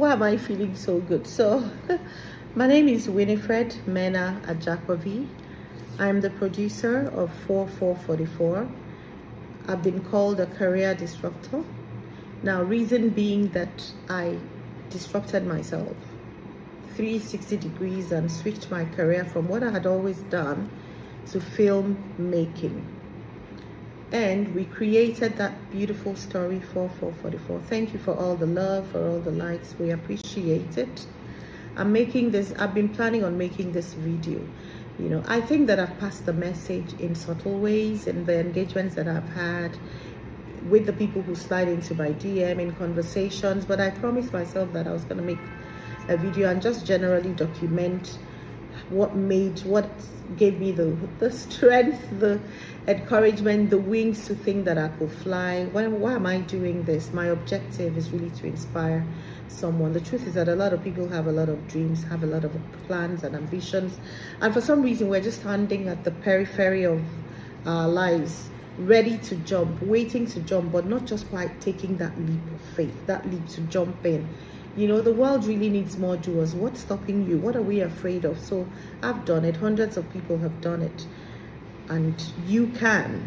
Why am I feeling so good? So, my name is Winifred Mena Ajakpovi. I'm the producer of 4444. I've been called a career disruptor. Now, reason being that I disrupted myself 360 degrees and switched my career from what I had always done to film making. And we created that beautiful story 4444. Thank you for all the love, for all the likes. We appreciate it. I've been planning on making this video. I think that I've passed the message in subtle ways in the engagements that I've had with the people who slide into my DM in conversations, but I promised myself that I was going to make a video and just generally document what gave me the strength, the encouragement, the wings to think that I could fly. Why am I doing this? My objective is really to inspire someone. The truth is that a lot of people have a lot of dreams, have a lot of plans and ambitions, and for some reason we're just standing at the periphery of our lives, ready to jump, waiting to jump, but not just quite taking that leap of faith, that leap to jump in. The world really needs more doers. What's stopping you? What are we afraid of? So I've done it. Hundreds of people have done it. And you can,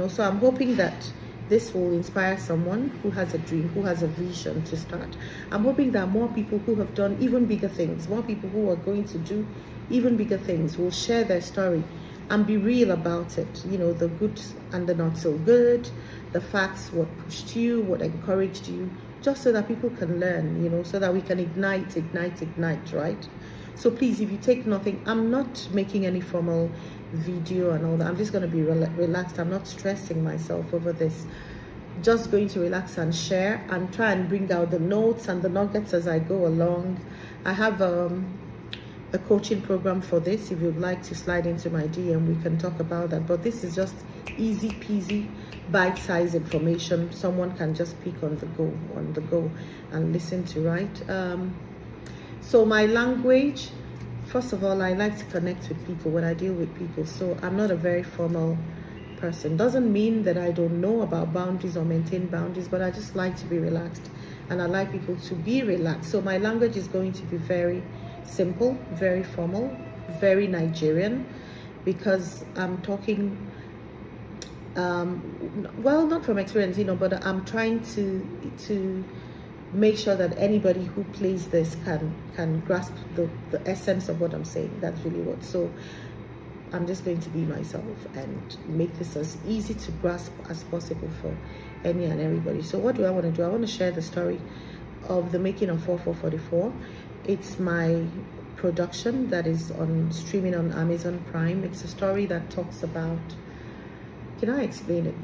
So I'm hoping that this will inspire someone who has a dream, who has a vision to start. I'm hoping that more people who have done even bigger things, more people who are going to do even bigger things will share their story and be real about it. The good and the not so good, the facts, what pushed you, what encouraged you, just so that people can learn, so that we can ignite, right? So please, if you take nothing, I'm not making any formal video and all that. I'm just going to be relaxed. I'm not stressing myself over this. Just going to relax and share and try and bring out the notes and the nuggets as I go along. I have a coaching program for this. If you'd like to slide into my DM, we can talk about that. But this is just easy peasy, bite-sized information someone can just pick on the go and listen to, right? So my language, first of all, I like to connect with people when I deal with people. So I'm not a very formal person. Doesn't mean that I don't know about boundaries or maintain boundaries, but I just like to be relaxed, and I like people to be relaxed. So my language is going to be very simple, very formal, very Nigerian, because I'm talking well, not from experience, but I'm trying to make sure that anybody who plays this can grasp the essence of what I'm saying. That's really what. So I'm just going to be myself and make this as easy to grasp as possible for any and everybody. So what do I want to do? I want to share the story of the making of 4444. It's my production that is streaming on Amazon Prime. It's a story that talks about, can I explain it?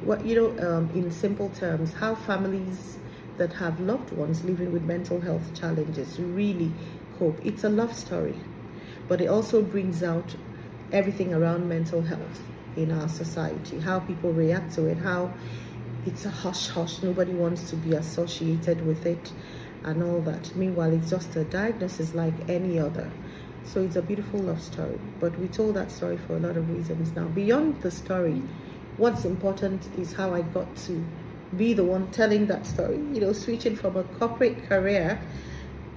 In simple terms, how families that have loved ones living with mental health challenges really cope. It's a love story, but it also brings out everything around mental health in our society, how people react to it, how it's a hush-hush, nobody wants to be associated with it and all that. Meanwhile, it's just a diagnosis like any other. So it's a beautiful love story, but we told that story for a lot of reasons. Now, beyond the story, what's important is how I got to be the one telling that story, switching from a corporate career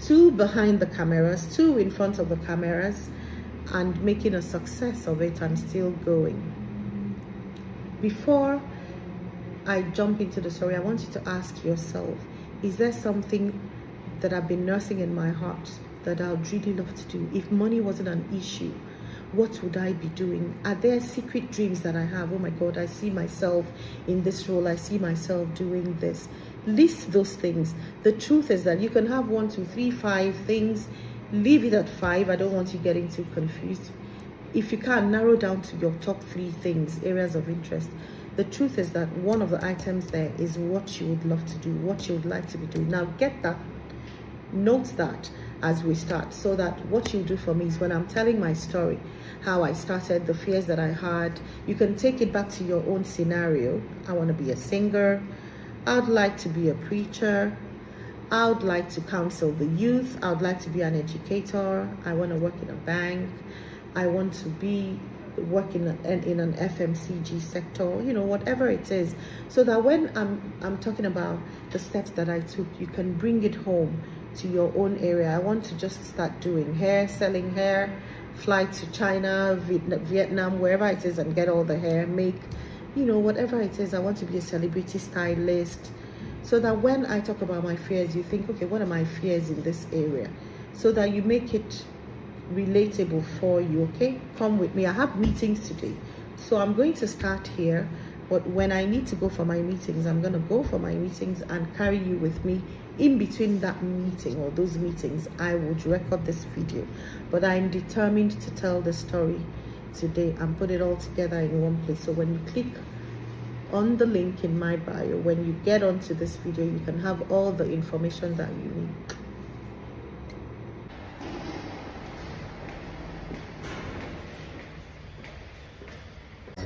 to behind the cameras, to in front of the cameras, and making a success of it and still going. Before I jump into the story, I want you to ask yourself, is there something that I've been nursing in my heart that I'd really love to do? If money wasn't an issue, what would I be doing? Are there secret dreams that I have? Oh my God, I see myself in this role. I see myself doing this. List those things. The truth is that you can have 1, 2, 3, 5 things. Leave it at 5. I don't want you getting too confused. If you can, narrow down to your top 3 things, areas of interest. The truth is that one of the items there is what you would love to do, what you would like to be doing. Now get that, note that as we start, so that what you do for me is when I'm telling my story, how I started, the fears that I had, you can take it back to your own scenario. I want to be a singer. I would like to be a preacher. I would like to counsel the youth. I would like to be an educator. I want to work in a bank. I want to be working in an FMCG sector, whatever it is, so that when I'm talking about the steps that I took, you can bring it home to your own area. I want to just start doing hair, selling hair, fly to China, Vietnam, wherever it is, and get all the hair, make, you know, whatever it is. I want to be a celebrity stylist, so that when I talk about my fears, you think, okay, what are my fears in this area? So that you make it relatable for you, okay? Come with me. I have meetings today, so I'm going to start here, but when I need to go for my meetings, I'm going to go for my meetings and carry you with me. In between that meeting or those meetings, I would record this video, but I'm determined to tell the story today and put it all together in one place. So when you click on the link in my bio, when you get onto this video, you can have all the information that you need.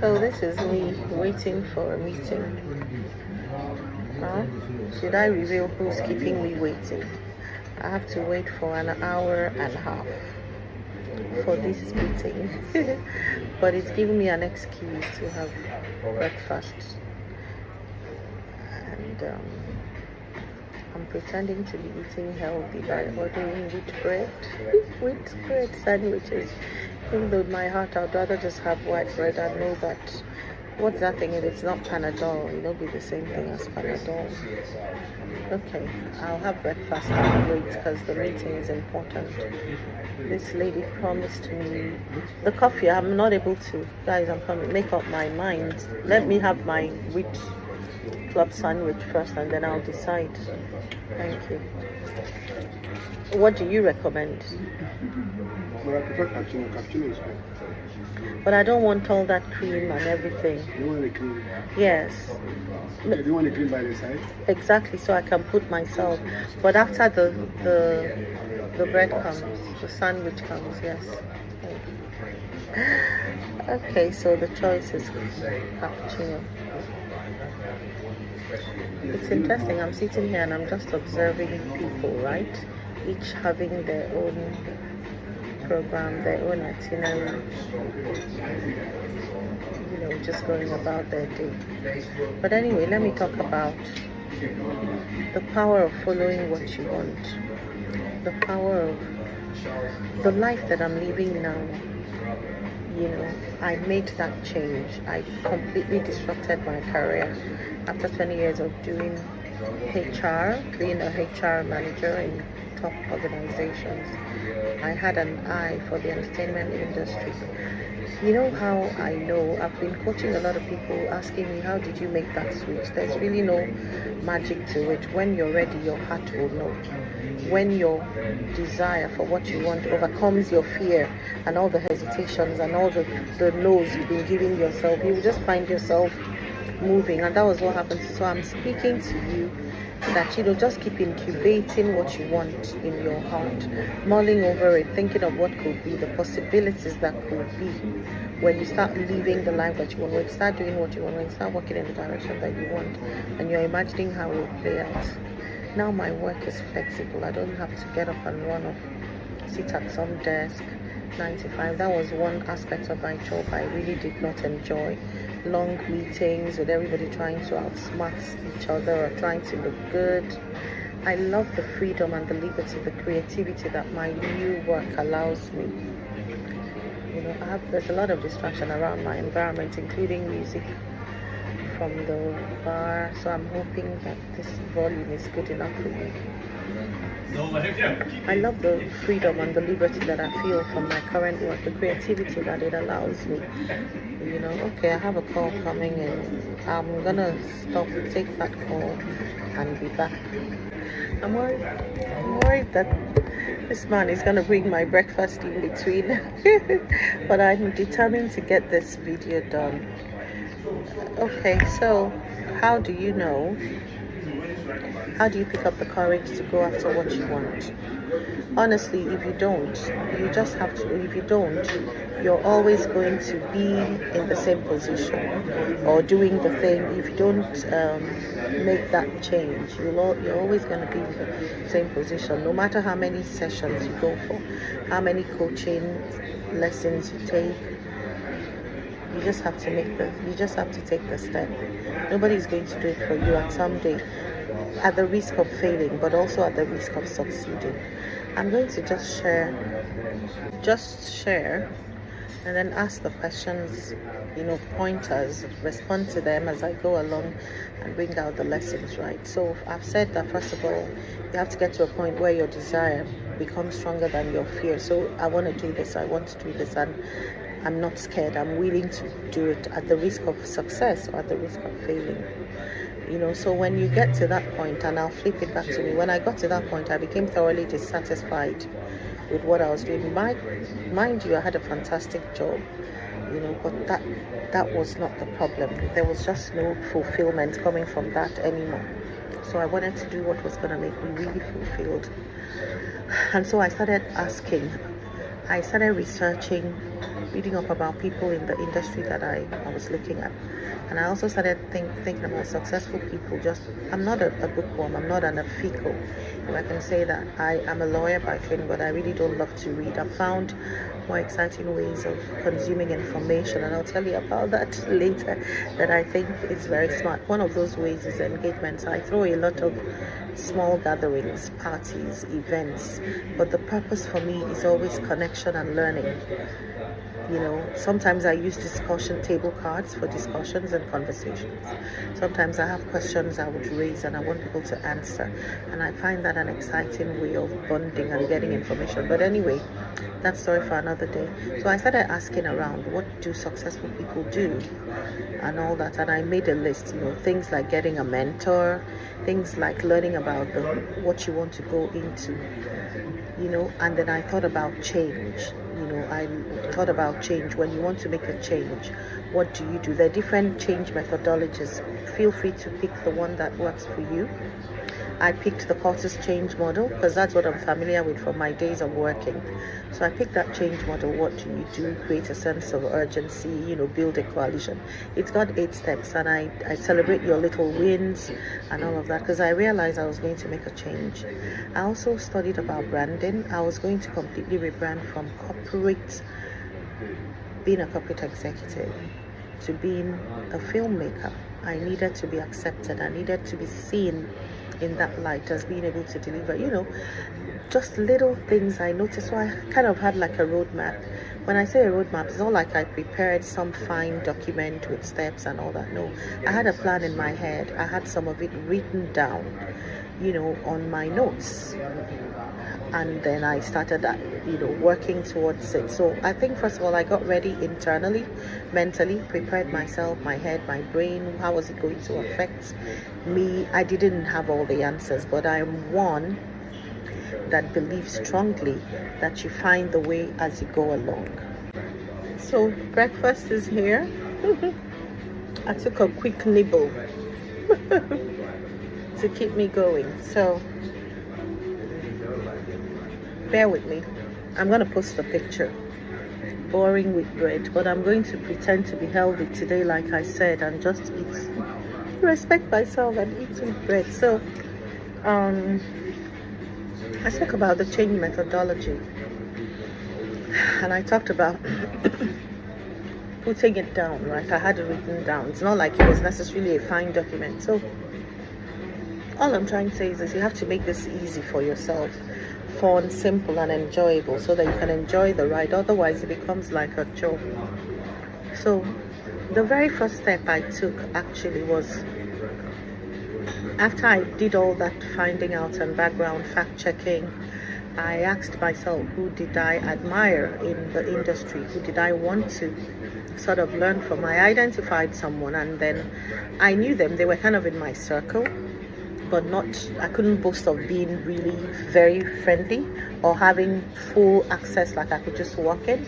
So this is me waiting for a meeting. Should I reveal who's keeping me waiting? I have to wait for an hour and a half for this meeting. But it's giving me an excuse to have breakfast. And I'm pretending to be eating healthy by ordering wheat bread sandwiches. Even though in my heart I'd rather just have white bread. I know that, what's that thing if it's not Panadol? It'll be the same thing as Panadol. Okay, I'll have breakfast and wait because the meeting is important. This lady promised me the coffee. I'm not able to. Guys, I'm coming to make up my mind. Let me have my wheat club sandwich first and then I'll decide. Thank you. What do you recommend? But I prefer cappuccino. Cappuccino is fine. But I don't want all that cream and everything. You want the cream? Yes. Okay, do you want the cream by the side? Exactly, so I can put myself. But after the bread comes, the sandwich comes, yes. Okay, so the choice is cappuccino. It's interesting, I'm sitting here and I'm just observing people, right? Each having their own program, their own itinerary, you know, just going about their day. But anyway, let me talk about the power of following what you want, the power of the life that I'm living now. You know, I made that change. I completely disrupted my career after 20 years of doing HR, being a HR manager in top organizations. I had an eye for the entertainment industry. You know how I know? I've been coaching a lot of people asking me, how did you make that switch? There's really no magic to it. When you're ready, your heart will know. When your desire for what you want overcomes your fear and all the hesitations and all the no's you've been giving yourself, you will just find yourself moving. And that was what happened. So I'm speaking to you that, you know, just keep incubating what you want in your heart, mulling over it, thinking of what could be, the possibilities that could be when you start living the life that you want, when you start doing what you want, when you start working in the direction that you want, and you're imagining how it will play out. Now my work is flexible. I don't have to get up and run off, sit at some desk, 9 to 5. That was one aspect of my job I really did not enjoy. Long meetings with everybody trying to outsmart each other or trying to look good. I love the freedom and the liberty, the creativity that my new work allows me. You know, there's a lot of distraction around my environment, including music from the bar, so I'm hoping that this volume is good enough for you. I love the freedom and the liberty that I feel from my current work, the creativity that it allows me. You know, okay, I have a call coming in. I'm gonna stop, take that call, and be back. I'm worried that this man is gonna bring my breakfast in between. But I'm determined to get this video done. Okay, so how do you know? How do you pick up the courage to go after what you want? Honestly, if you don't, you just have to. If you don't, you're always going to be in the same position or doing the thing. If you don't make that change, you're always going to be in the same position. No matter how many sessions you go for, how many coaching lessons you take, you just have to take the step. Nobody's going to do it for you. And someday at the risk of failing, but also at the risk of succeeding. I'm going to just share, and then ask the questions, pointers, respond to them as I go along and bring out the lessons, right? So I've said that, first of all, you have to get to a point where your desire becomes stronger than your fear. So I want to do this, I want to do this, and I'm not scared. I'm willing to do it at the risk of success or at the risk of failing. So when you get to that point, and I'll flip it back to me, when I got to that point, I became thoroughly dissatisfied with what I was doing. Mind you, I had a fantastic job, but that was not the problem. There was just no fulfillment coming from that anymore. So I wanted to do what was going to make me really fulfilled. And so I started researching, reading up about people in the industry that I was looking at. And I also started thinking about successful people. I'm not a bookworm, I'm not an afico. I can say that I am a lawyer by training, but I really don't love to read. I've found more exciting ways of consuming information, and I'll tell you about that later, that I think is very smart. One of those ways is engagement. I throw a lot of small gatherings, parties, events, but the purpose for me is always connection and learning. Sometimes I use discussion table cards for discussions and conversations. Sometimes I have questions I would raise and I want people to answer, and I find that an exciting way of bonding and getting information. But anyway, that's story for another day. So I started asking around, what do successful people do and all that, and I made a list, things like getting a mentor, things like learning about what you want to go into, and then I thought about change. I thought about change. When you want to make a change, what do you do? There are different change methodologies. Feel free to pick the one that works for you. I picked the Curtis change model because that's what I'm familiar with from my days of working. So I picked that change model. What do you do? Create a sense of urgency, build a coalition. It's got 8 steps, and I celebrate your little wins and all of that because I realized I was going to make a change. I also studied about branding. I was going to completely rebrand from being a corporate executive to being a filmmaker. I needed to be accepted. I needed to be seen in that light as being able to deliver, just little things I noticed. So I kind of had like a roadmap. When I say a roadmap, it's not like I prepared some fine document with steps and all that. No, I had a plan in my head. I had some of it written down, on my notes. And then I started, working towards it. So I think, first of all, I got ready internally, mentally, prepared myself, my head, my brain. How was it going to affect me? I didn't have all the answers, but I'm one that believes strongly that you find the way as you go along. So breakfast is here. I took a quick nibble to keep me going. So bear with me. I'm going to post the picture. Boring with bread, but I'm going to pretend to be healthy today, like I said, and just eat. Respect myself and eat with bread. So, I spoke about the change methodology, and I talked about putting it down, right? I had it written down. It's not like it was necessarily a fine document. So, all I'm trying to say is this: you have to make this easy for yourself. Fun, simple, and enjoyable, so that you can enjoy the ride. Otherwise, it becomes like a chore. So, the very first step I took actually was, after I did all that finding out and background fact checking, I asked myself, who did I admire in the industry? Who did I want to sort of learn from? I identified someone, and then I knew them. They were kind of in my circle, but I couldn't boast of being really very friendly or having full access, like I could just walk in.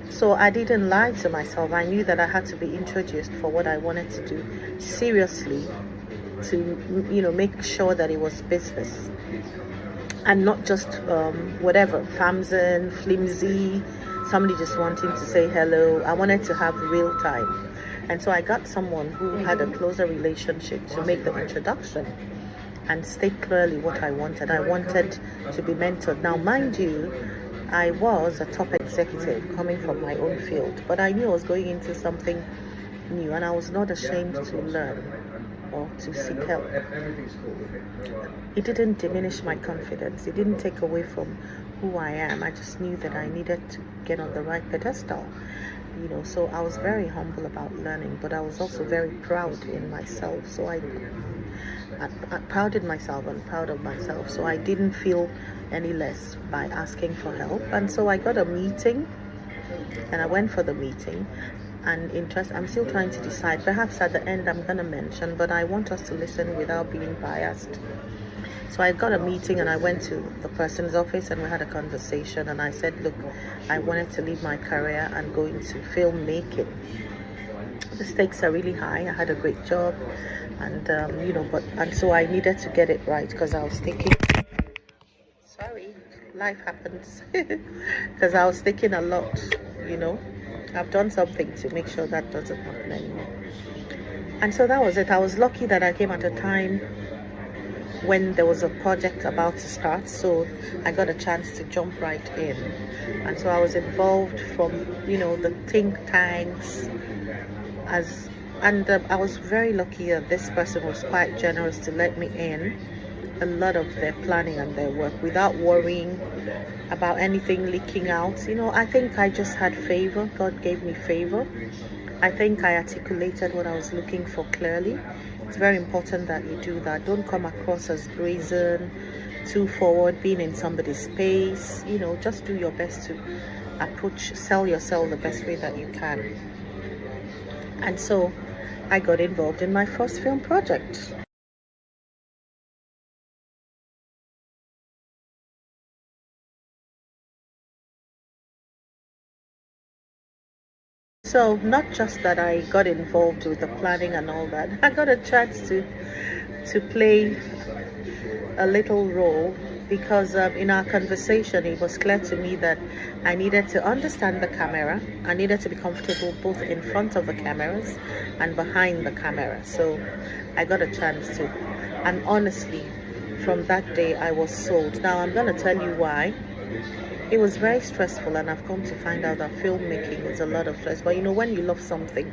So I didn't lie to myself. I knew that I had to be introduced for what I wanted to do seriously, to make sure that it was business and not just whatever, famson, flimsy, somebody just wanting to say hello. I wanted to have real time. And so I got someone who had a closer relationship to make the introduction and state clearly what I wanted. I wanted to be mentored. Now, mind you, I was a top executive coming from my own field, but I knew I was going into something new, and I was not ashamed to learn. or to seek help. It didn't diminish my confidence. It didn't take away from who I am. I just knew that I needed to get on the right pedestal. So I was very humble about learning, but I was also very proud in myself. So I prouded myself and proud of myself. So I didn't feel any less by asking for help. And so I got a meeting, and I went for the meeting. And I'm still trying to decide. Perhaps at the end I'm going to mention, but I want us to listen without being biased. So I got a meeting, and I went to the person's office, and we had a conversation, and I said, look, I wanted to leave my career and go into filmmaking. The stakes are really high. I had a great job, and and so I needed to get it right, because I was thinking, sorry, life happens, because I was thinking a lot. I've done something to make sure that doesn't happen anymore. And so that was it. I was lucky that I came at a time when there was a project about to start, so I got a chance to jump right in. And so I was involved from the think tanks, I was very lucky that this person was quite generous to let me in a lot of their planning and their work without worrying about anything leaking out. I think I just had favor. God gave me favor. I think I articulated what I was looking for clearly. It's very important that you do that. Don't come across as brazen, too forward, being in somebody's space. Just do your best to sell yourself the best way that you can. And so I got involved in my first film project. So not just that I got involved with the planning and all that, I got a chance to play a little role, because in our conversation it was clear to me that I needed to understand the camera. I needed to be comfortable both in front of the cameras and behind the camera. So I got a chance to, and honestly, from that day I was sold. Now I'm going to tell you why. It was very stressful, and I've come to find out that filmmaking is a lot of stress. But when you love something,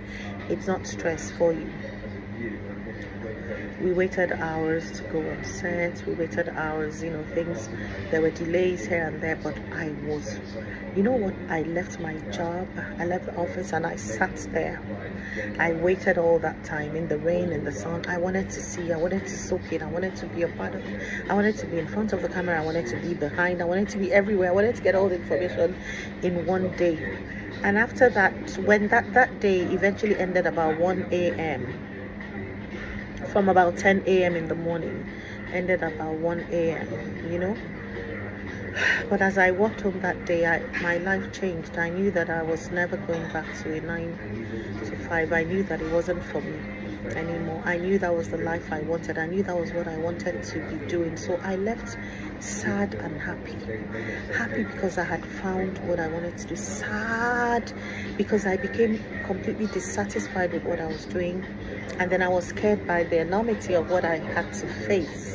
it's not stress for you. We waited hours to go on set. We waited hours, things. There were delays here and there, but I was, I left my job. I left the office and I sat there. I waited all that time in the rain, in the sun. I wanted to see, I wanted to soak in, I wanted to be a part of it. I wanted to be in front of the camera, I wanted to be behind, I wanted to be everywhere. I wanted to get all the information in one day. And after that, when that day eventually ended about 1 a.m., from about 10 a.m. in the morning, ended about 1 a.m., But as I walked home that day, my life changed. I knew that I was never going back to a 9 to 5. I knew that it wasn't for me anymore. I knew that was the life I wanted. I knew that was what I wanted to be doing. So I left sad and happy. Happy because I had found what I wanted to do. Sad because I became completely dissatisfied with what I was doing. And then I was scared by the enormity of what I had to face.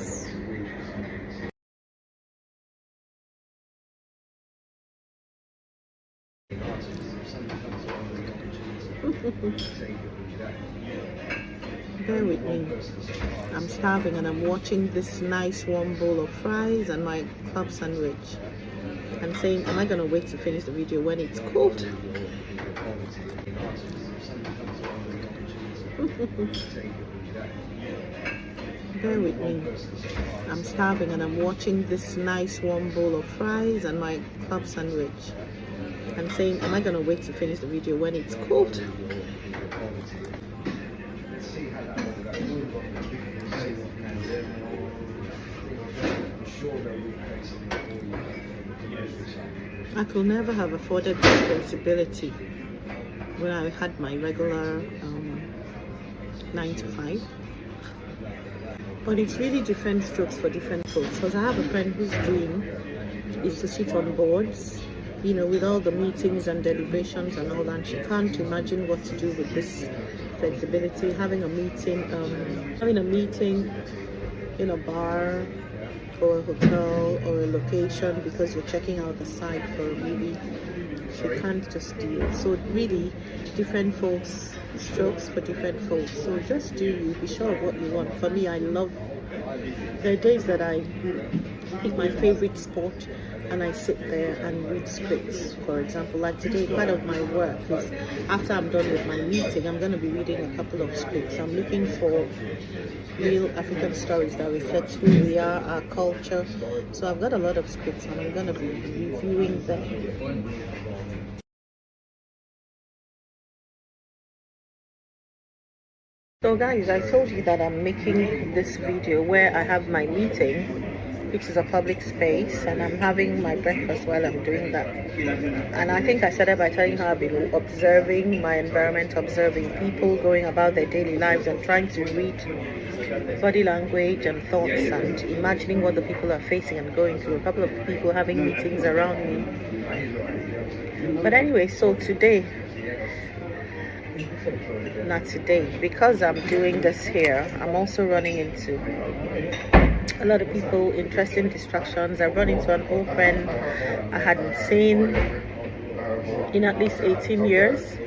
Bear with me. I'm starving and I'm watching this nice warm bowl of fries and my club sandwich. I'm saying, am I going to wait to finish the video when it's cold? Bear with me. I'm starving and I'm watching this nice warm bowl of fries and my club sandwich. I'm saying, am I going to wait to finish the video when it's cold? I could never have afforded responsibility when I had my regular 9 to 5. But it's really different strokes for different folks. Because I have a friend whose dream is to sit on boards, with all the meetings and deliberations and all that. And she can't imagine what to do with this flexibility, having a meeting in a bar for a hotel or a location because you're checking out the site for a movie, she can't just do it. So really, different folks, strokes for different folks. So just do you, be sure of what you want. For me, I love, there are days that I pick my favorite sport and I sit there and read scripts. For example, like today, part of my work is after I'm done with my meeting, I'm going to be reading a couple of scripts. I'm looking for real African stories that reflect who we are, our culture. So I've got a lot of scripts and I'm going to be reviewing them. So guys, I told you that I'm making this video where I have my meeting, which is a public space, and I'm having my breakfast while I'm doing that. And I think I started by telling how I've been observing my environment, observing people going about their daily lives and trying to read body language and thoughts and imagining what the people are facing and going through. A couple of people having meetings around me. But anyway, so today, not today, because I'm doing this here, I'm also running into a lot of people, interesting distractions. I run into an old friend I hadn't seen in at least 18 years.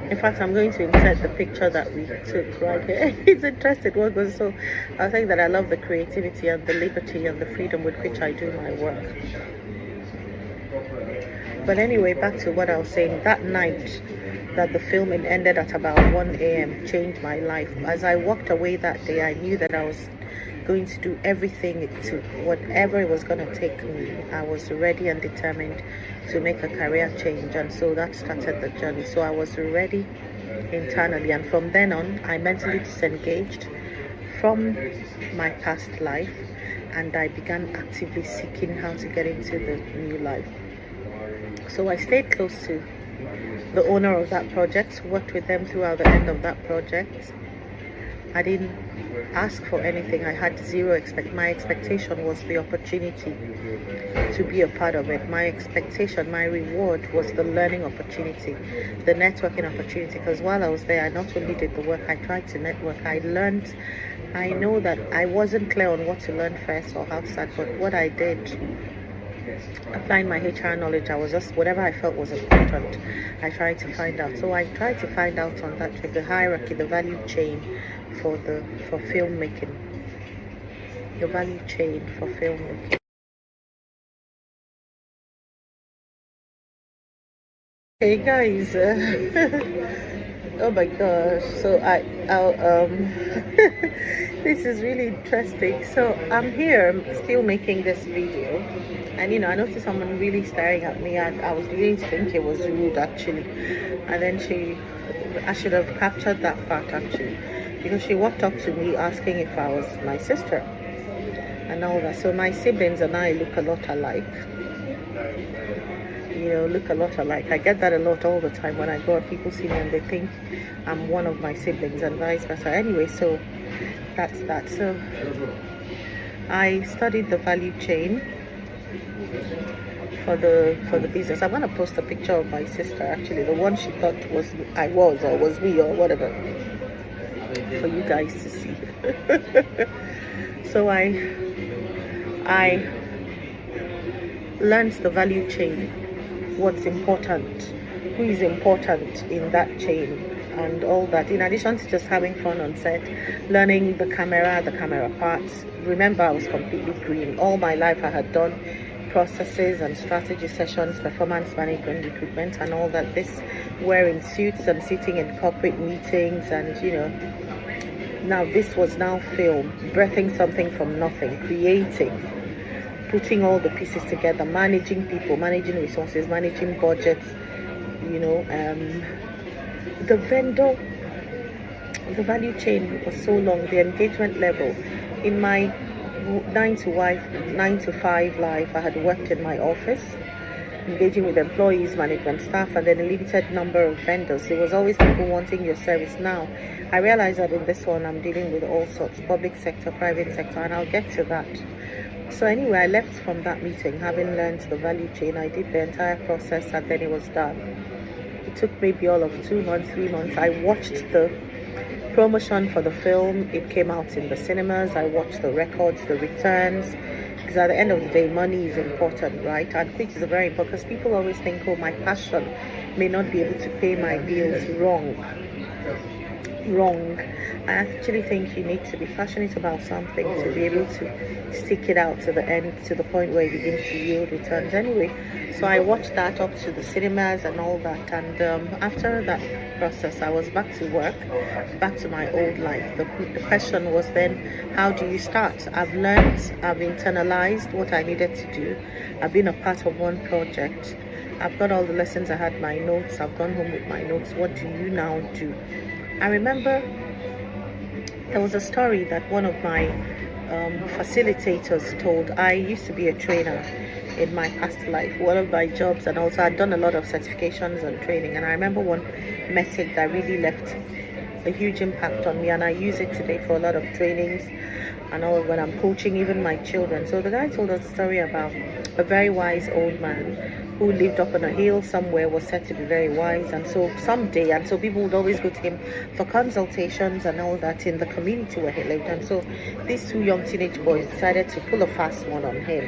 In fact, I'm going to insert the picture that we took right here. It's interesting what goes. So I think that I love the creativity and the liberty and the freedom with which I do my work. But anyway, back to what I was saying. That night that the filming ended at about 1 a.m. changed my life. As I walked away that day, I knew that I was going to do everything it took, whatever it was going to take me. I was ready and determined to make a career change, and so that started the journey. So I was ready internally, and from then on, I mentally disengaged from my past life, and I began actively seeking how to get into the new life. So I stayed close to the owner of that project, worked with them throughout the end of that project. I didn't ask for anything. I had zero my expectation was the opportunity to be a part of it. My expectation, my reward was the learning opportunity, the networking opportunity, because while I was there, I not only did the work, I tried to network. I learned. I know that I wasn't clear on what to learn first or how to start, but what I did, applying my HR knowledge, I was just, whatever I felt was important, I tried to find out. So I tried to find out on that track, the hierarchy, the value chain for filmmaking, the value chain for filmmaking. Hey guys, oh my gosh, so I'll this is really interesting. So I'm here, I'm still making this video, and I noticed someone really staring at me, and I was beginning to think it was rude actually. And then I should have captured that part actually, because she walked up to me asking if I was my sister and all that. So my siblings and I look a lot alike. Look a lot alike. I get that a lot all the time when I go out. People see me and they think I'm one of my siblings and vice versa. Anyway, so that's that. So I studied the value chain for the business. I'm gonna post a picture of my sister, actually, the one she thought was me or whatever, for you guys to see. So I learned the value chain, what's important, who is important in that chain, and all that. In addition to just having fun on set, learning the camera parts. Remember, I was completely green. All my life I had done processes and strategy sessions, performance management, recruitment, and all that. This, wearing suits and sitting in corporate meetings, and now this was now film, birthing something from nothing, creating, putting all the pieces together, managing people, managing resources, managing budgets, the vendor, the value chain was so long, the engagement level. In my 9 to 5 life, I had worked in my office, engaging with employees, management staff, and then a limited number of vendors. There was always people wanting your service. Now, I realize that in this one, I'm dealing with all sorts, public sector, private sector, and I'll get to that. So anyway, I left from that meeting having learned the value chain. I did the entire process and then it was done. It took maybe all of 2 months, 3 months. I watched the promotion for the film. It came out in the cinemas. I watched the records, the returns, Because at the end of the day, money is important, right? And which is very important because people always think, oh, my passion may not be able to pay my bills. Wrong. I actually think you need to be passionate about something to be able to stick it out to the end, to the point where it begins to yield returns. Anyway, so I watched that up to the cinemas and all that, and after that process, I was back to work, back to my old life. The question was then, how do you start? I've learned, I've internalized what I needed to do. I've been a part of one project. I've got all the lessons. I had my notes. I've gone home with my notes. What do you now do? I remember there was a story that one of my facilitators told. I used to be a trainer in my past life, one of my jobs, and also I'd done a lot of certifications and training. And I remember one message that really left a huge impact on me, and I use it today for a lot of trainings and all when I'm coaching even my children. So the guy told us a story about a very wise old man who lived up on a hill somewhere, was said to be very wise, and so someday, and so people would always go to him for consultations and all that in the community where he lived. And so these two young teenage boys decided to pull a fast one on him,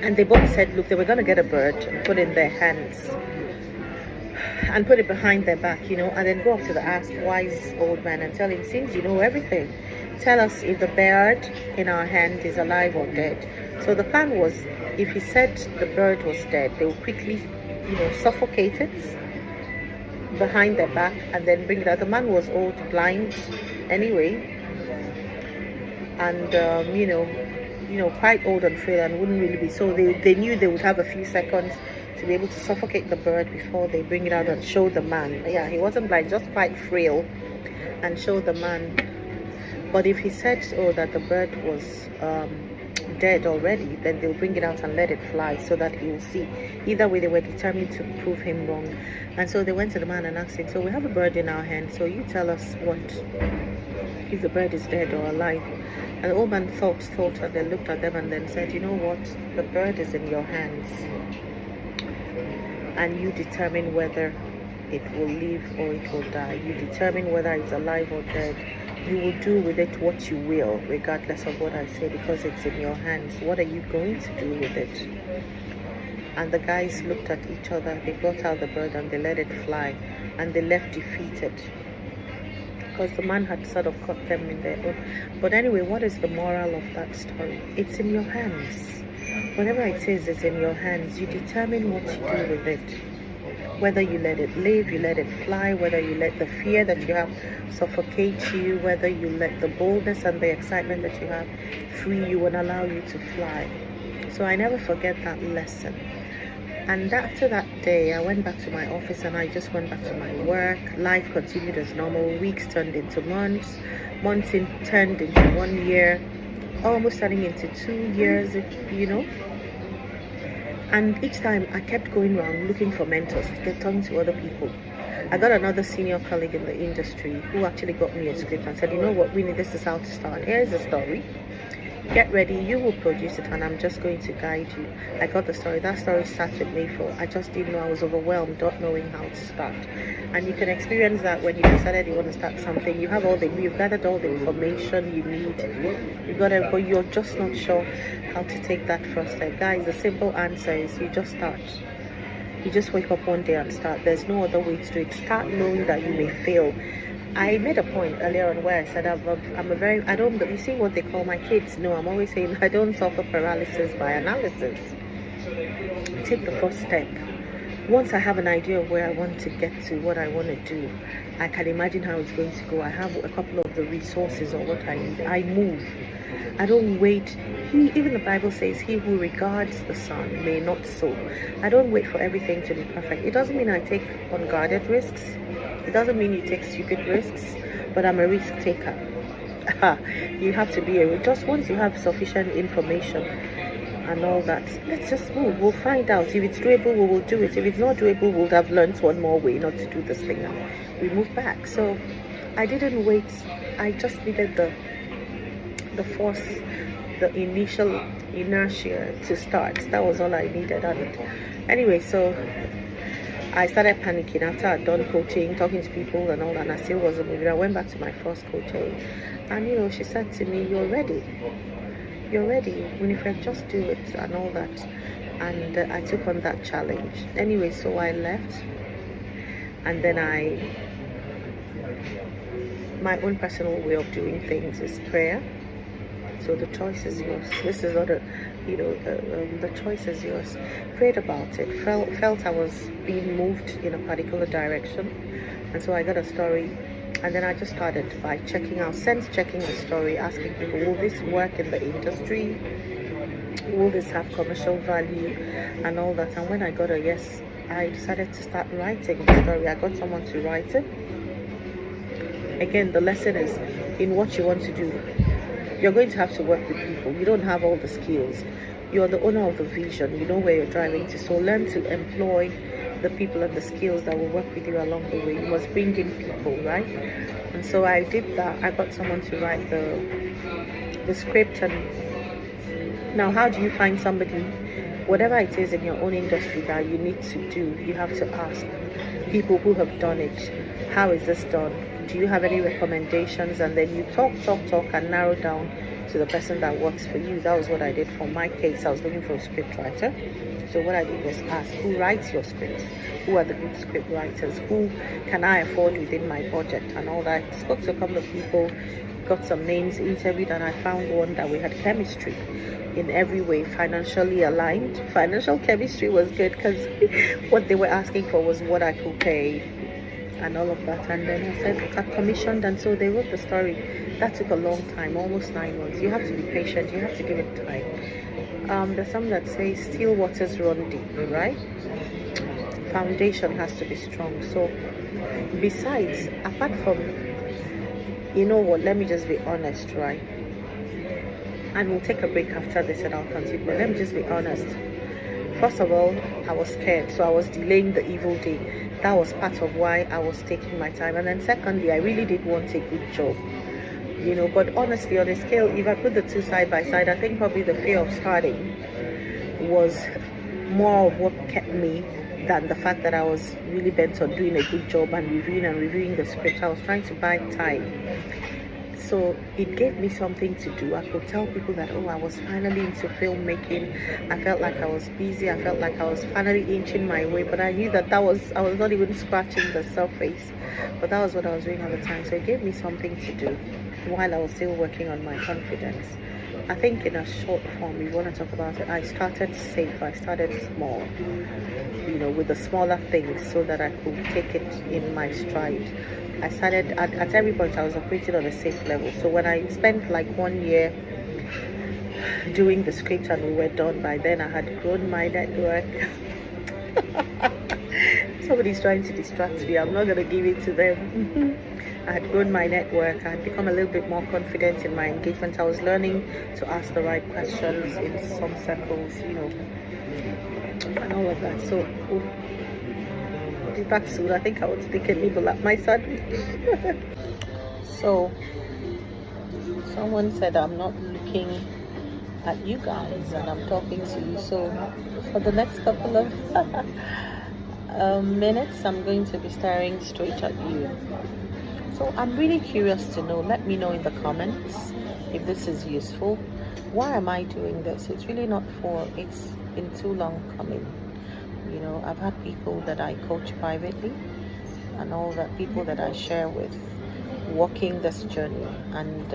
and they both said, look, they were going to get a bird and put it in their hands and put it behind their back, and then go up to the wise old man and tell him, since you know everything, tell us if the bird in our hand is alive or dead. So the plan was, if he said the bird was dead, they would quickly, suffocate it behind their back and then bring it out. The man was old, blind anyway, and quite old and frail, and wouldn't really be. So they knew they would have a few seconds to be able to suffocate the bird before they bring it out and show the man. Yeah, he wasn't blind, just quite frail, and show the man. But if he said, that the bird was dead already, then they'll bring it out and let it fly so that he will see. Either way, they were determined to prove him wrong. And so they went to the man and asked him, so we have a bird in our hand, so you tell us what, if the bird is dead or alive. And the old man thought, and then looked at them and then said, you know what, the bird is in your hands, and you determine whether it will live or it will die. You determine whether it's alive or dead. You will do with it what you will, regardless of what I say, because it's in your hands. What are you going to do with it? And the guys looked at each other. They brought out the bird and they let it fly, and they left defeated because the man had sort of caught them in their own. But anyway, what is the moral of that story? It's in your hands. Whatever it says is in your hands. You determine what you do with it. Whether you let it live, you let it fly, whether you let the fear that you have suffocate you, whether you let the boldness and the excitement that you have free you and allow you to fly. So I never forget that lesson. And after that day, I went back to my office and I just went back to my work. Life continued as normal. Weeks turned into months. Months turned into 1 year. Almost turning into 2 years, And each time I kept going around looking for mentors to get talking to other people. I got another senior colleague in the industry who actually got me a script and said, you know what, Winnie, this is how to start. Here's the story. Get ready, you will produce it, and I'm just going to guide you. I got the story. That story sat with me for, I just didn't know, I was overwhelmed, not knowing how to start. And you can experience that when you decided you want to start something. You have you've gathered all the information you need. You got it, but you're just not sure how to take that first step. Guys, the simple answer is you just start. You just wake up one day and start. There's no other way to do it. Start knowing that you may fail. I made a point earlier on where I said you see what they call my kids? No, I'm always saying I don't suffer paralysis by analysis. Take the first step. Once I have an idea of where I want to get to, what I want to do, I can imagine how it's going to go. I have a couple of the resources or what I need. I move. I don't wait. Even the Bible says, he who regards the sun may not sow. I don't wait for everything to be perfect. It doesn't mean I take unguarded risks. It doesn't mean you take stupid risks, but I'm a risk taker. You have to be just once you have sufficient information and all that, let's just move. We'll find out. If it's doable, we will do it. If it's not doable, we'll have learned one more way not to do this thing. And we move back. So I didn't wait. I just needed the force, the initial inertia to start. That was all I needed. And anyway, so I started panicking after I'd done coaching, talking to people and all that, and I still wasn't moving. I went back to my first coaching, and she said to me, you're ready. you're ready, Winifred, just do it and all that. And I took on that challenge. Anyway, so I left, and then my own personal way of doing things is prayer. So the choice is yours. This is not the choice is yours. Prayed about it, felt I was being moved in a particular direction, and so I got a story, and then I just started by checking the story, asking people, will this work in the industry? Will this have commercial value and all that? And when I got a yes, I decided to start writing the story. I got someone to write it. Again, the lesson is in what you want to do. You're going to have to work with people. You don't have all the skills. You're the owner of the vision. You know where you're driving to. So learn to employ the people and the skills that will work with you along the way. You must bring in people, right? And so I did that. I got someone to write the script. And now, how do you find somebody? Whatever it is in your own industry that you need to do, you have to ask people who have done it. How is this done? Do you have any recommendations? And then you talk and narrow down to the person that works for you. That was what I did for my case. I was looking for a script writer. So what I did was ask, who writes your scripts? Who are the good script writers? Who can I afford within my budget and all that? I spoke to a couple of people, got some names, interviewed, and I found one that we had chemistry in every way, financially aligned. Financial chemistry was good because what they were asking for was what I could pay and all of that. And then I said, got commissioned, and so they wrote the story. That took a long time, almost 9 months. You have to be patient, you have to give it time. There's some that say still waters run deep, right? Foundation has to be strong. So besides, apart from, you know what, let me just be honest, right? And we'll take a break after this and I'll continue, but let me just be honest. First of all, I was scared, so I was delaying the evil day. That was part of why I was taking my time. And then secondly, I really did want a good job, but honestly, on a scale, if I put the two side by side, I think probably the fear of starting was more of what kept me than the fact that I was really bent on doing a good job and reviewing the script. I was trying to buy time. So it gave me something to do. I could tell people that, I was finally into filmmaking. I felt like I was busy. I felt like I was finally inching my way. But I knew that I was not even scratching the surface. But that was what I was doing at the time. So it gave me something to do while I was still working on my confidence. I think in a short form, we want to talk about it. I started safe. I started small, with the smaller things so that I could take it in my stride. I started at every point I was operating on a safe level. So when I spent like 1 year doing the script and we were done, by then I had grown my network. Somebody's trying to distract me. I'm not going to give it to them. I had grown my network. I had become a little bit more confident in my engagement. I was learning to ask the right questions in some circles, and all of that. So be back soon. I think I was thinking people at my sandwich. So someone said I'm not looking at you guys and I'm talking to you. So for the next couple of minutes, I'm going to be staring straight at you. So I'm really curious to know. Let me know in the comments if this is useful. Why am I doing this? It's really not it's been too long coming. I've had people that I coach privately and all that, people that I share with, walking this journey, and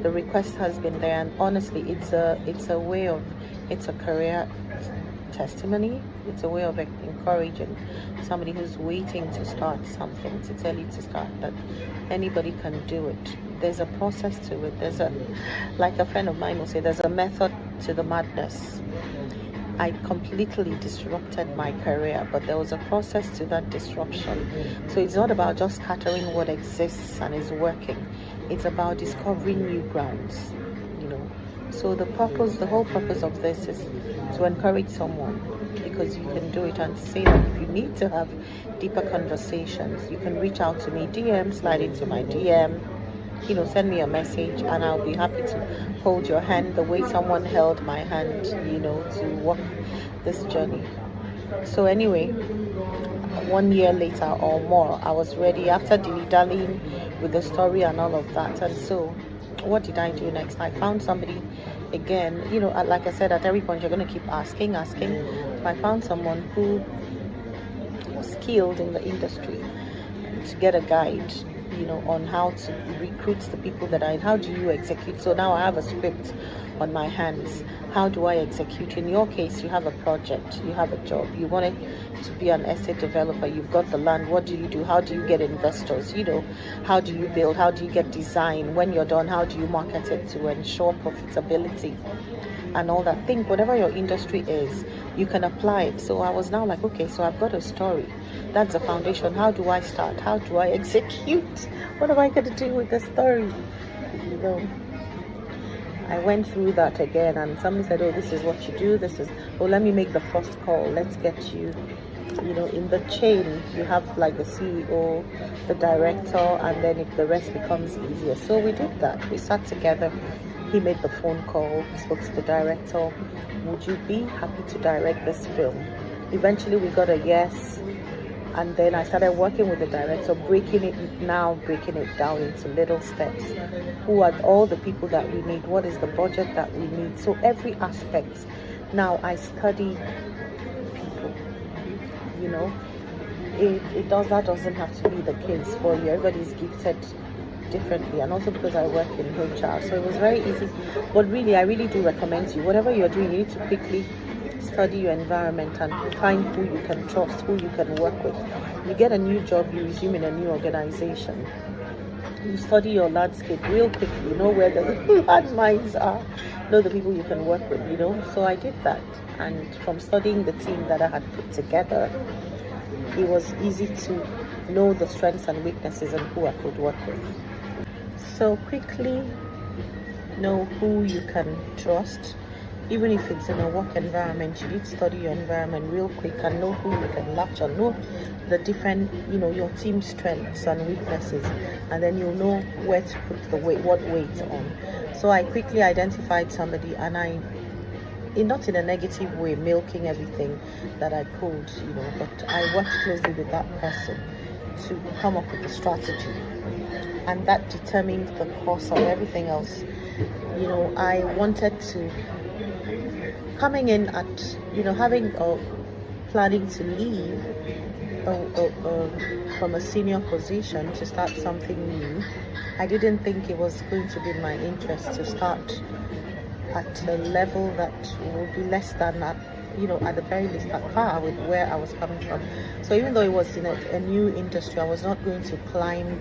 the request has been there. And honestly, it's a career testimony. It's a way of encouraging somebody who's waiting to start something to tell you to start, that anybody can do it. There's a process to it. Like a friend of mine will say, there's a method to the madness. I completely disrupted my career, but there was a process to that disruption. So it's not about just scattering what exists and is working. It's about discovering new grounds, So the whole purpose of this is to encourage someone, because you can do it, and to say that if you need to have deeper conversations, you can reach out to me, slide into my DM, send me a message, and I'll be happy to hold your hand the way someone held my hand, to walk this journey. So anyway, 1 year later or more, I was ready after dilly-dallying with the story and all of that. And so what did I do next? I found somebody again, like I said, at every point you're going to keep asking. So I found someone who was skilled in the industry to get a guide, on how to recruit the people how do you execute. So now I have a script on my hands. How do I execute? In your case, you have a project, you have a job, you wanted to be an estate developer, you've got the land. What do you do? How do you get investors? How do you build? How do you get design? When you're done, how do you market it to ensure profitability and all that? Think whatever your industry is, you can apply it. So I was now like, okay, so I've got a story. That's the foundation. How do I start? How do I execute? What am I going to do with the story? I went through that again, and somebody said, oh, this is what you do. Let me make the first call. Let's get you, in the chain. You have like the CEO, the director, and then the rest becomes easier. So we did that. We sat together. He made the phone call, spoke to the director. Would you be happy to direct this film? Eventually we got a yes. And then I started working with the director, breaking it down into little steps. Who are all the people that we need? What is the budget that we need? So every aspect. Now I study people, that doesn't have to be the case for you. Everybody's gifted differently, and also because I work in HR, so it was very easy. But really, I really do recommend you, whatever you're doing, you need to quickly study your environment and find who you can trust, who you can work with. You get a new job, you resume in a new organization, you study your landscape real quickly, where the landmines are, know the people you can work with, So I did that, and from studying the team that I had put together, it was easy to know the strengths and weaknesses and who I could work with. So quickly know who you can trust. Even if it's in a work environment, you need to study your environment real quick and know who you can latch on, know the different, your team strengths and weaknesses, and then you'll know where to put what weight on. So I quickly identified somebody, and not in a negative way, milking everything that I could, but I worked closely with that person to come up with a strategy, and that determined the course of everything else. I wanted to, coming in at, having planning to leave from a senior position to start something new. I didn't think it was going to be my interest to start at a level that would be less than that, at the very least, at par with where I was coming from. So even though it was in a new industry, I was not going to climb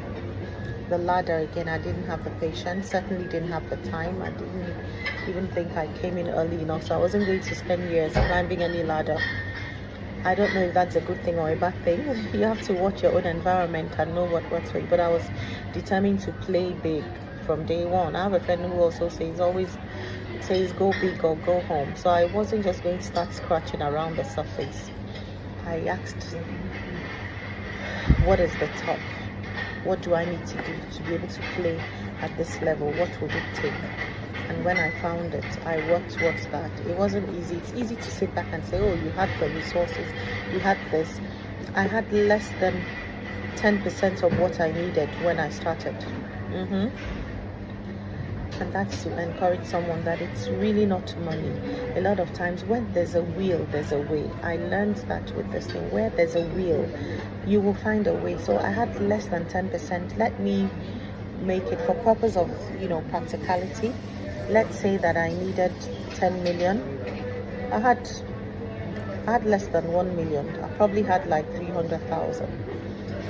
the ladder again. I didn't have the patience, certainly didn't have the time. I didn't even think I came in early enough, so I wasn't going to spend years climbing any ladder. I don't know if that's a good thing or a bad thing. You have to watch your own environment and know what works for you. But I was determined to play big from day one. I have a friend who also says go big or go home. So I wasn't just going to start scratching around the surface. I asked, what is the top? What do I need to do to be able to play at this level? What would it take? And when I found it, I worked towards that. It wasn't easy. It's easy to sit back and say, oh, you had the resources, you had this. I had less than 10% of what I needed when I started. And that's to encourage someone that it's really not money. A lot of times when there's a will, there's a way. I learned that with this thing. Where there's a will, you will find a way. So I had less than 10%. Let me make it for purpose of, practicality. Let's say that I needed 10 million. I had less than 1 million. I probably had like 300,000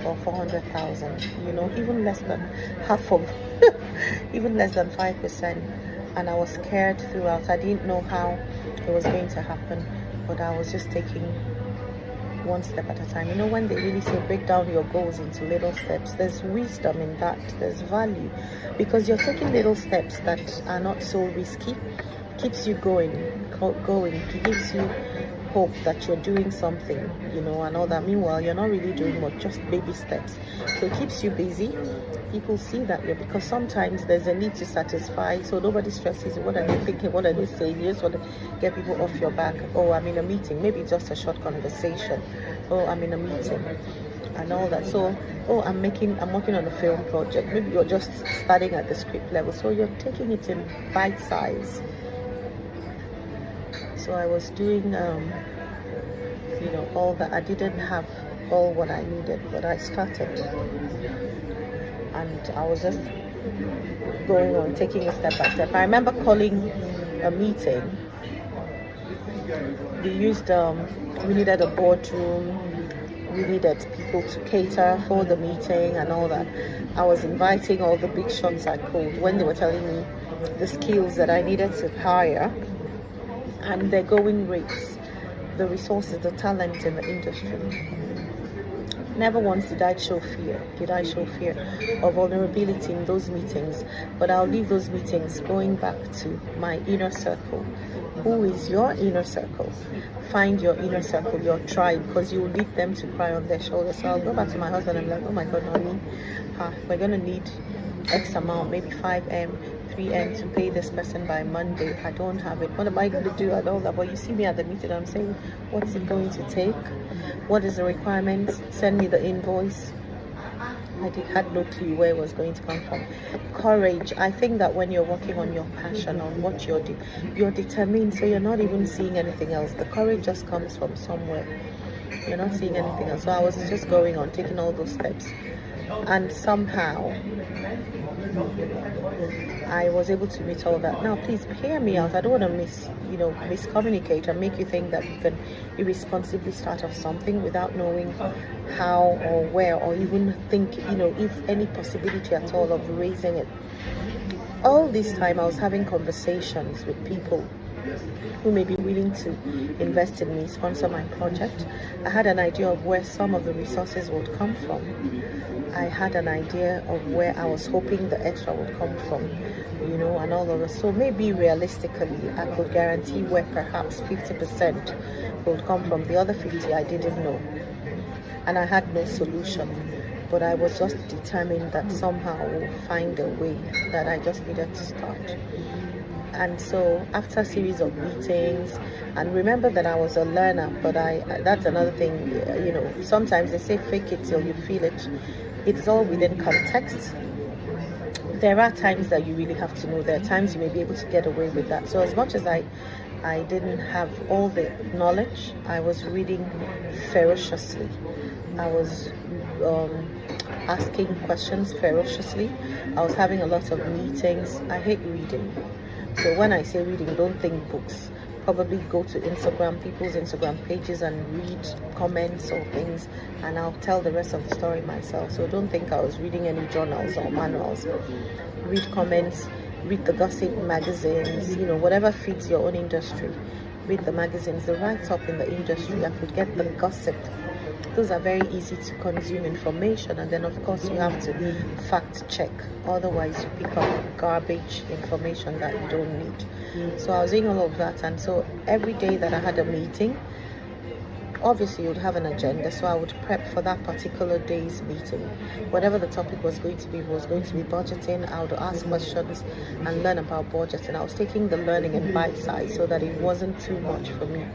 or 400,000, even less than half of, even less than 5%. And I was scared throughout. I didn't know how it was going to happen, but I was just taking one step at a time. When they really say break down your goals into little steps, there's wisdom in that, there's value, because you're taking little steps that are not so risky, keeps you going, it gives you hope that you're doing something, and all that. Meanwhile, you're not really doing much, just baby steps. So it keeps you busy. People see that because sometimes there's a need to satisfy, so nobody stresses you. What are they thinking? What are they saying? You just want to get people off your back. Oh, I'm in a meeting. Maybe it's just a short conversation. Oh, I'm in a meeting. And all that. So, oh, I'm working on a film project. Maybe you're just starting at the script level, so you're taking it in bite size. So I was doing, all that. I didn't have all what I needed, but I started, and I was just going on, taking it step by step. I remember calling a meeting. We used, we needed a boardroom. We needed people to cater for the meeting and all that. I was inviting all the big shots I could when they were telling me the skills that I needed to hire and their going rates, the resources, the talent in the industry. Never once did I show fear. Or vulnerability in those meetings? But I'll leave those meetings going back to my inner circle. Who is your inner circle? Find your inner circle, your tribe, because you will need them to cry on their shoulders. So I'll go back to my husband and I'm like, oh my God, honey, we're going to need X amount, maybe 5M, 3M to pay this person by Monday. I don't have it. What am I going to do? I don't know. But you see me at the meeting, I'm saying, what's it going to take? What is the requirement? Send me the invoice. I had no clue where it was going to come from. Courage. I think that when you're working on your passion, on what you're determined, so you're not even seeing anything else. The courage just comes from somewhere. You're not seeing anything else. So I was just going on, taking all those steps. And somehow, I was able to meet all that. Now, please hear me out. I don't want to miscommunicate and make you think that you can irresponsibly start off something without knowing how or where, or even think, if any possibility at all of raising it. All this time, I was having conversations with people who may be willing to invest in me, sponsor my project. I had an idea of where some of the resources would come from. I had an idea of where I was hoping the extra would come from, and all of that. So maybe realistically, I could guarantee where perhaps 50% would come from. The other 50 I didn't know. And I had no solution. But I was just determined that somehow I would find a way, that I just needed to start. And so after a series of meetings, and remember that I was a learner, but that's another thing, sometimes they say fake it till you feel it. It's all within context. There are times that you really have to know. There are times you may be able to get away with that. So as much as I didn't have all the knowledge, I was reading ferociously. I was asking questions ferociously. I was having a lot of meetings. I hate reading. So when I say reading, don't think books. Probably go to people's Instagram pages and read comments or things, and I'll tell the rest of the story myself. So don't think I was reading any journals or manuals. Read comments, read the gossip magazines, whatever fits your own industry. Read the magazines, the write-up in the industry. I could get the gossip. Those are very easy to consume information, and then of course you have to fact check, otherwise you pick up garbage information that you don't need. So I was doing all of that, and so every day that I had a meeting, obviously you would have an agenda, so I would prep for that particular day's meeting. Whatever the topic was going to be, budgeting. I would ask questions and learn about budgeting. I was taking the learning in bite size so that it wasn't too much for me.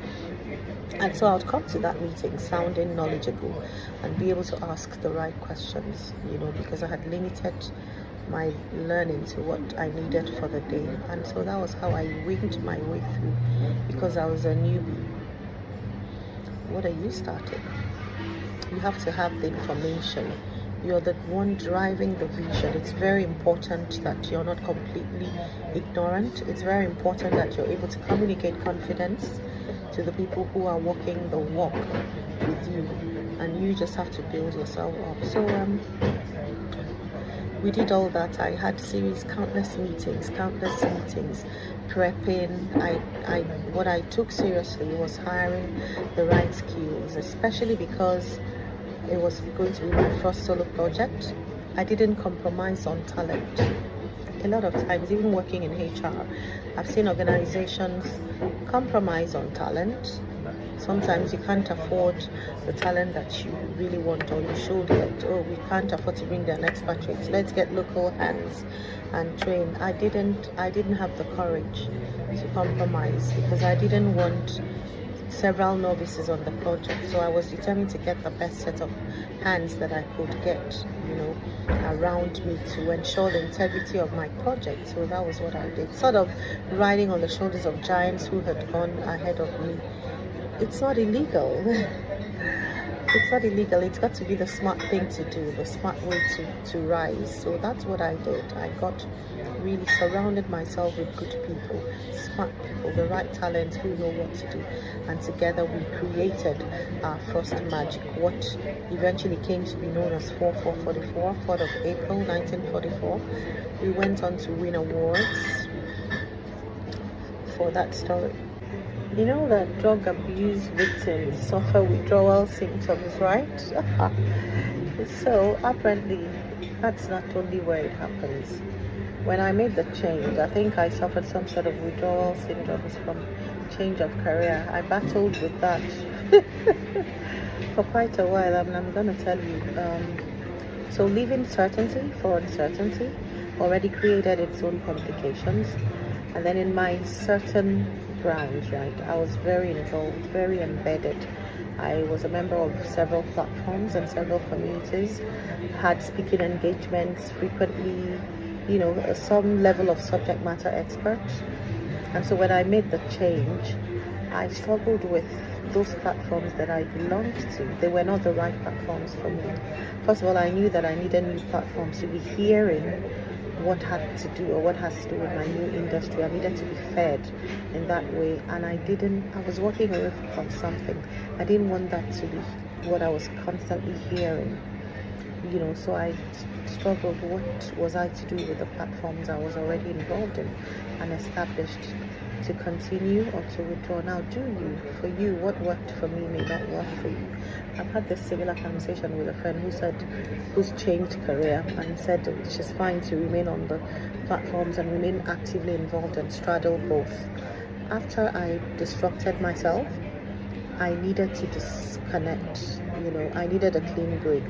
And so I would come to that meeting sounding knowledgeable and be able to ask the right questions, because I had limited my learning to what I needed for the day. And so that was how I winged my way through, because I was a newbie. What are you starting? You have to have the information. You're the one driving the vision. It's very important that you're not completely ignorant. It's very important that you're able to communicate confidence to the people who are walking the walk with you, and you just have to build yourself up. So we did all that. I had countless meetings, prepping. What I took seriously was hiring the right skills, especially because it was going to be my first solo project. I didn't compromise on talent. A lot of times, even working in HR, I've seen organizations compromise on talent Sometimes you can't afford the talent that you really want, or you show that, oh, we can't afford to bring an expatriate, let's get local hands and train. I didn't have the courage to compromise, because I didn't want several novices on the project, so I was determined to get the best set of hands that I could get, around me to ensure the integrity of my project. So that was what I did, sort of riding on the shoulders of giants who had gone ahead of me. It's not illegal. It's not illegal. It's got to be the smart thing to do, the smart way to rise. So that's what I did. I got really surrounded myself with good people, smart people, the right talents who know what to do. And together we created our first magic, what eventually came to be known as 4444, 4th of April 1944. We went on to win awards for that story. You know that drug abuse victims suffer withdrawal symptoms, right? So apparently that's not only where it happens. When I made the change, I think I suffered some sort of withdrawal symptoms from change of career. I battled with that for quite a while, and I'm going to tell you. So leaving certainty for uncertainty already created its own complications. And then in my certain grounds, right, I was very involved, very embedded. I was a member of several platforms and several communities, had speaking engagements frequently, some level of subject matter expert. And so when I made the change, I struggled with those platforms that I belonged to. They were not the right platforms for me. First of all, I knew that I needed new platforms to be hearing what had to do, or what has to do with my new industry. I needed to be fed in that way, and I was walking away from something. I didn't want that to be what I was constantly hearing, so I struggled. What was I to do with the platforms I was already involved in and established? To continue or to withdraw? Now, for you, what worked for me may not work for you. I've had this similar conversation with a friend who's changed career and said that she's fine to remain on the platforms and remain actively involved and straddle both. After I disrupted myself, I needed to disconnect. I needed a clean break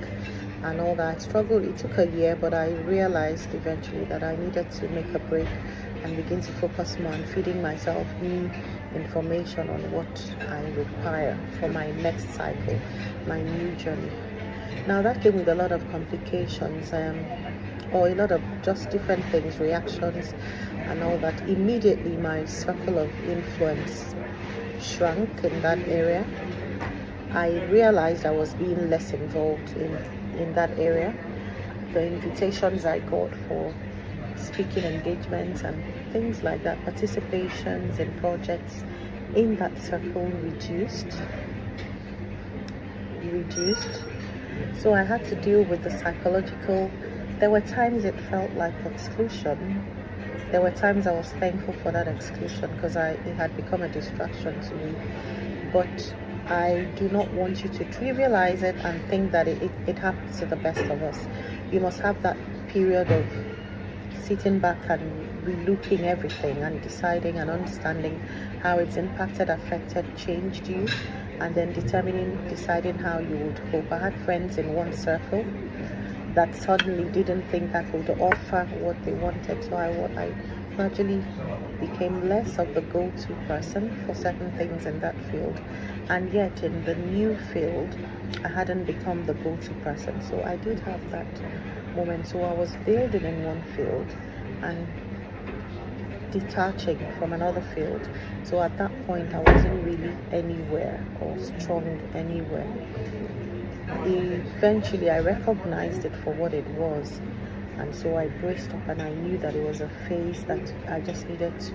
and all that. I struggled. It took a year, but I realized eventually that I needed to make a break and begin to focus more on feeding myself new information on what I require for my next cycle, my new journey. Now that came with a lot of complications, or a lot of just different things, reactions and all that. Immediately my circle of influence shrunk in that area. I realized I was being less involved in that area. The invitations I got for speaking engagements and things like that, participations in projects in that circle reduced. So I had to deal with the psychological. There were times it felt like exclusion. There were times I was thankful for that exclusion because it had become a distraction to me. But I do not want you to trivialize it and think that it happens to the best of us. You must have that period of sitting back and relooking everything and deciding and understanding how it's impacted, affected, changed you, and then deciding how you would cope. I had friends in one circle that suddenly didn't think I could offer what they wanted, so I gradually became less of the go-to person for certain things in that field, and yet in the new field I hadn't become the go-to person. So I did have that moment. So I was building in one field and detaching from another field. So at that point I wasn't really anywhere or strong anywhere. Eventually I recognized it for what it was, and so I braced up and I knew that it was a phase that I just needed to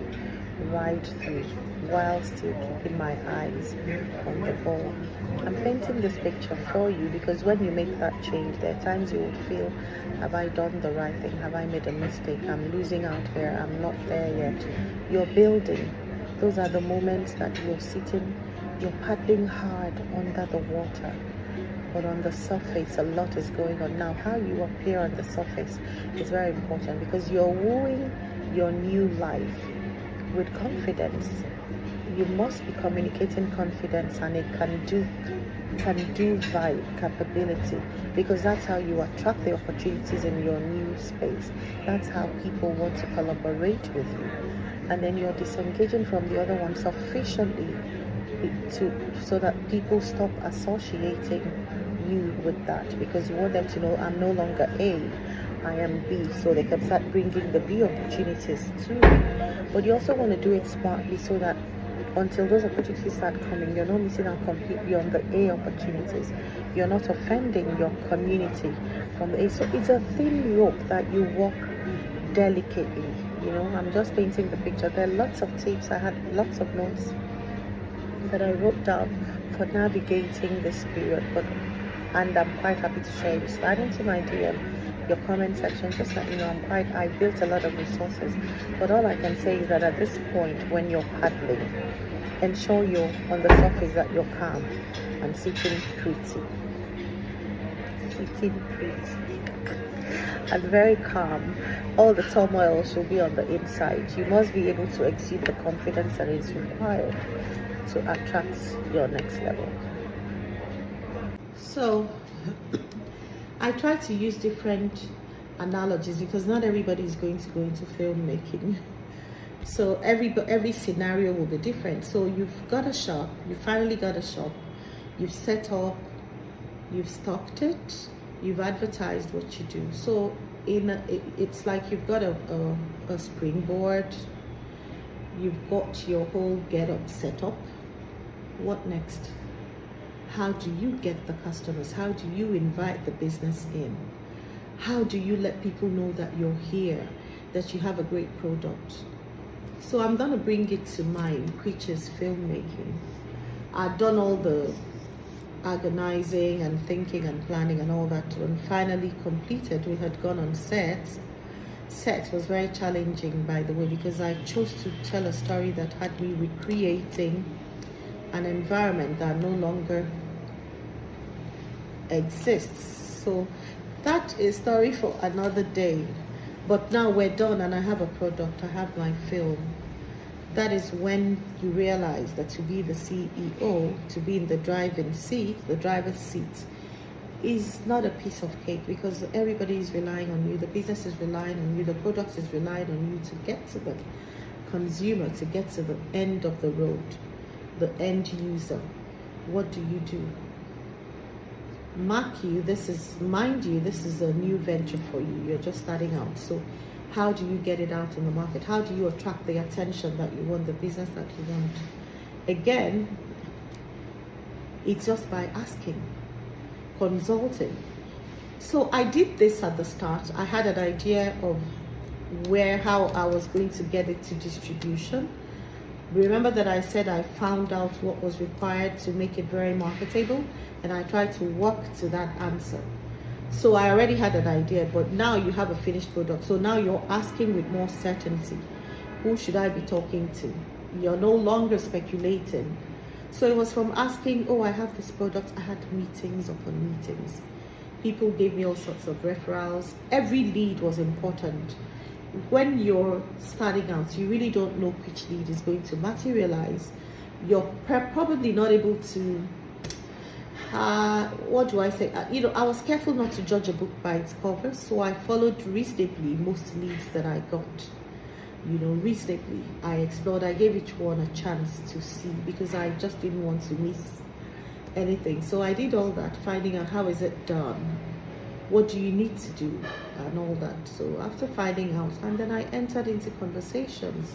ride through while still keeping my eyes on the ball. I'm painting this picture for you because when you make that change, there are times you would feel, have I done the right thing? Have I made a mistake? I'm losing out here. I'm not there yet. You're building. Those are the moments that you're paddling hard under the water. But on the surface, a lot is going on. Now, how you appear on the surface is very important because you're wooing your new life with confidence. you must be communicating confidence and a can do vibe capability, because that's how you attract the opportunities in your new space. That's how people want to collaborate with you. And then you're disengaging from the other one sufficiently so that people stop associating you with that, because you want them to know I'm no longer A, I am B, so they can start bringing the B opportunities to me. But you also want to do it smartly so that until those opportunities start coming, you're not missing out completely on the A opportunities. You're not offending your community from the A. So it's a thin rope that you walk delicately. I'm just painting the picture. There are lots of tips. I had lots of notes that I wrote down for navigating this period, and I'm quite happy to share. You slide into my DM, your comment section, just let me know. I built a lot of resources, but all I can say is that at this point, when you're paddling, ensure you're on the surface that you're calm and sitting pretty and very calm. All the turmoil should be on the inside. You must be able to exude the confidence that is required to attract your next level. So I try to use different analogies because not everybody is going to go into filmmaking. So every scenario will be different. So you've got a shop, you finally got a shop, you've set up, you've stocked it, you've advertised what you do. So it's like you've got a springboard, you've got your whole get-up set up. What next? How do you get the customers? How do you invite the business in? How do you let people know that you're here, that you have a great product? So I'm going to bring it to mine, which is filmmaking. I've done all the agonizing and thinking and planning and all that, and finally completed. We had gone on set. Set was very challenging, by the way, because I chose to tell a story that had me recreating an environment that no longer exists. So that is a story for another day. But now we're done and I have a product, I have my film. That is when you realize that to be the CEO, to be in the driver's seat, is not a piece of cake, because everybody is relying on you, the business is relying on you, the product is relying on you to get to the consumer, to get to the end of the road, the end user. What do you do? This is a new venture for you. You're just starting out. So how do you get it out in the market? How do you attract the attention that you want, the business that you want? Again, it's just by asking, consulting. So I did this at the start. I had an idea of how I was going to get it to distribution. Remember that I said I found out what was required to make it very marketable, and I tried to work to that answer. So I already had an idea, but now you have a finished product. So now you're asking with more certainty, who should I be talking to? You're no longer speculating. So it was from asking, I have this product. I had meetings upon meetings. People gave me all sorts of referrals. Every lead was important. When you're starting out, you really don't know which lead is going to materialize. You're probably not able to, I was careful not to judge a book by its cover, so I followed reasonably most leads that I got. Reasonably. I explored, I gave each one a chance to see, because I just didn't want to miss anything. So I did all that, finding out how is it done, what do you need to do, and all that. So after finding out, and then I entered into conversations.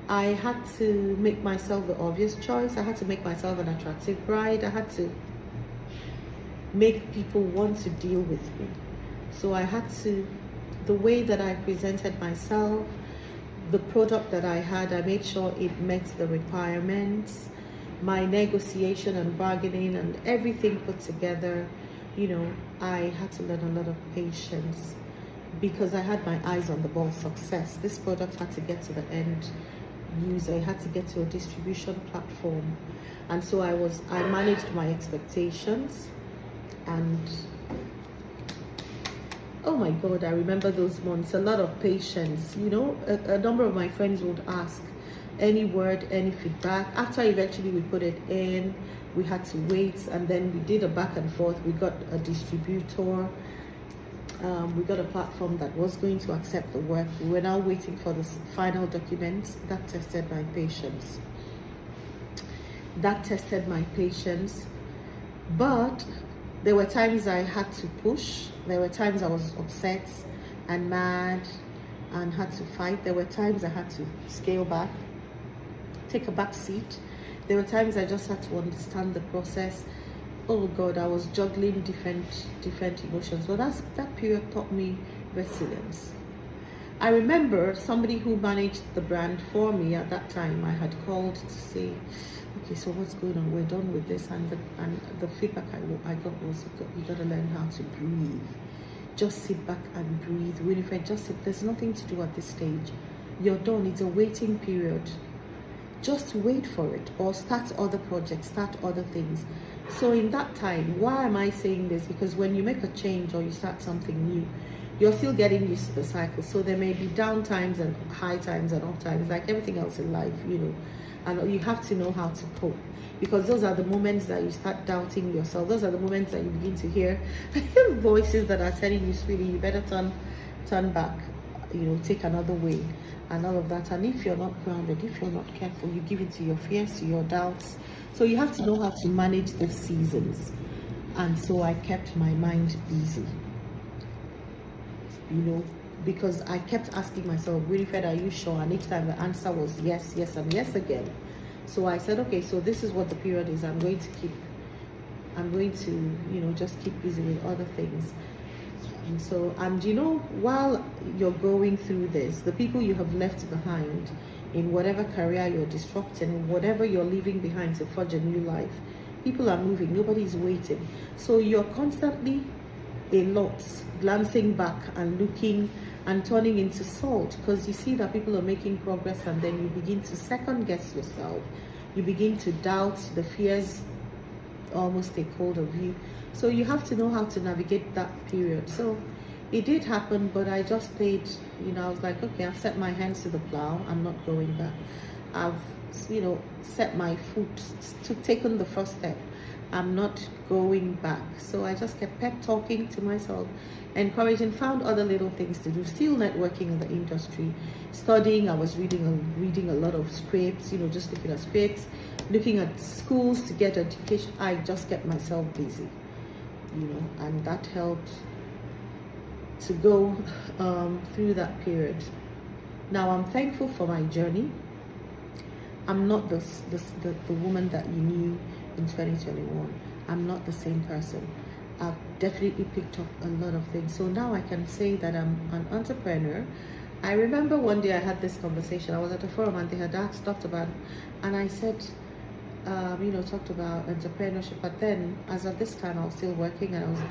I had to make myself the obvious choice. I had to make myself an attractive bride. I had to make people want to deal with me. So I had to, the way that I presented myself, the product that I had, I made sure it met the requirements. My negotiation and bargaining and everything put together, I had to learn a lot of patience, because I had my eyes on the ball. Success. This product had to get to the end user. It had to get to a distribution platform, and so I managed my expectations. And oh my God, I remember those months. A lot of patience. A number of my friends would ask, any word, any feedback. After eventually we put it in, we had to wait, and then we did a back and forth. We got a distributor. We got a platform that was going to accept the work. We were now waiting for the final document. That tested my patience. But there were times I had to push. There were times I was upset and mad and had to fight. There were times I had to scale back, take a back seat. There were times I just had to understand the process. Oh God, I was juggling different emotions. But that period taught me resilience. I remember somebody who managed the brand for me at that time. I had called to say, okay, so what's going on? We're done with this, and the feedback I got was, you got to learn how to breathe. Just sit back and breathe. Winifred, just sit. There's nothing to do at this stage. You're done. It's a waiting period. Just wait for it, or start other projects, start other things. So in that time, why am I saying this? Because when you make a change or you start something new, you're still getting used to the cycle. So there may be down times and high times and off times, like everything else in life, and you have to know how to cope, because those are the moments that you start doubting yourself. Those are the moments that you begin to hear voices that are telling you, sweetie, you better turn back, take another way and all of that. And if you're not grounded, if you're not careful, you give in to your fears, to your doubts. So you have to know how to manage those seasons. And so I kept my mind busy, because I kept asking myself, Winifred, are you sure? And each time the answer was yes, yes, and yes again. So I said, okay, so this is what the period is. I'm going to just keep busy with other things. And so, while you're going through this, the people you have left behind in whatever career you're disrupting, whatever you're leaving behind to forge a new life, people are moving, nobody's waiting. So you're constantly a lot glancing back and looking and turning into salt, because you see that people are making progress, and then you begin to second guess yourself. You begin to doubt. The fears almost take hold of you. So you have to know how to navigate that period. So it did happen, but I just stayed, I was like, okay, I've set my hands to the plow. I'm not going back. I've, set my foot, taken the first step. I'm not going back. So I just kept pep talking to myself, encouraging, found other little things to do, still networking in the industry, studying. I was reading a lot of scripts, just looking at scripts, looking at schools to get education. I just kept myself busy, and that helped to go through that period. Now I'm thankful for my journey. I'm not the woman that you knew in 2021. I'm not the same person. I've definitely picked up a lot of things. So now I can say that I'm an entrepreneur. I remember one day I had this conversation. I was at a forum and they had talked about, and I said, talked about entrepreneurship. But then, as of this time, I was still working, and I was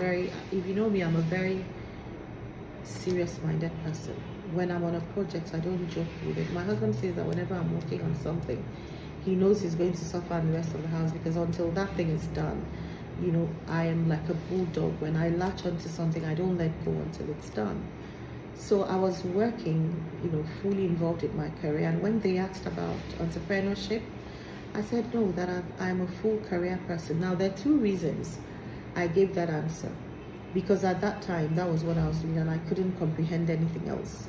if you know me, I'm a very serious-minded person. When I'm on a project, I don't joke with it. My husband says that whenever I'm working on something, he knows he's going to suffer in the rest of the house, because until that thing is done, I am like a bulldog. When I latch onto something, I don't let go until it's done. So I was working, fully involved in my career. And when they asked about entrepreneurship, I said no, that I'm a full career person. Now, there are two reasons I gave that answer. Because at that time, that was what I was doing, and I couldn't comprehend anything else.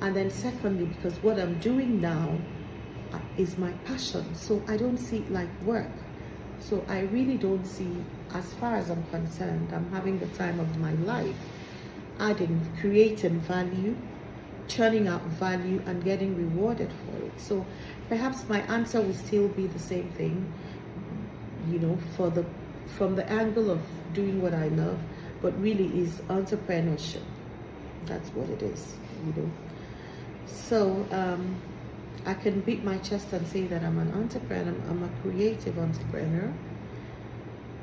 And then secondly, because what I'm doing now is my passion. So I don't see it like work. So I really don't see, as far as I'm concerned, I'm having the time of my life, creating value, churning out value, and getting rewarded for it. So perhaps my answer will still be the same thing, from the angle of doing what I love, but really is entrepreneurship. That's what it is, So I can beat my chest and say that I'm an entrepreneur. I'm a creative entrepreneur.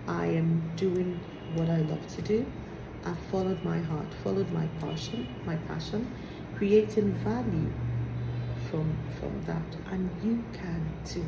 I am doing what I love to do. I've followed my heart, followed my passion, creating value from that. And you can too.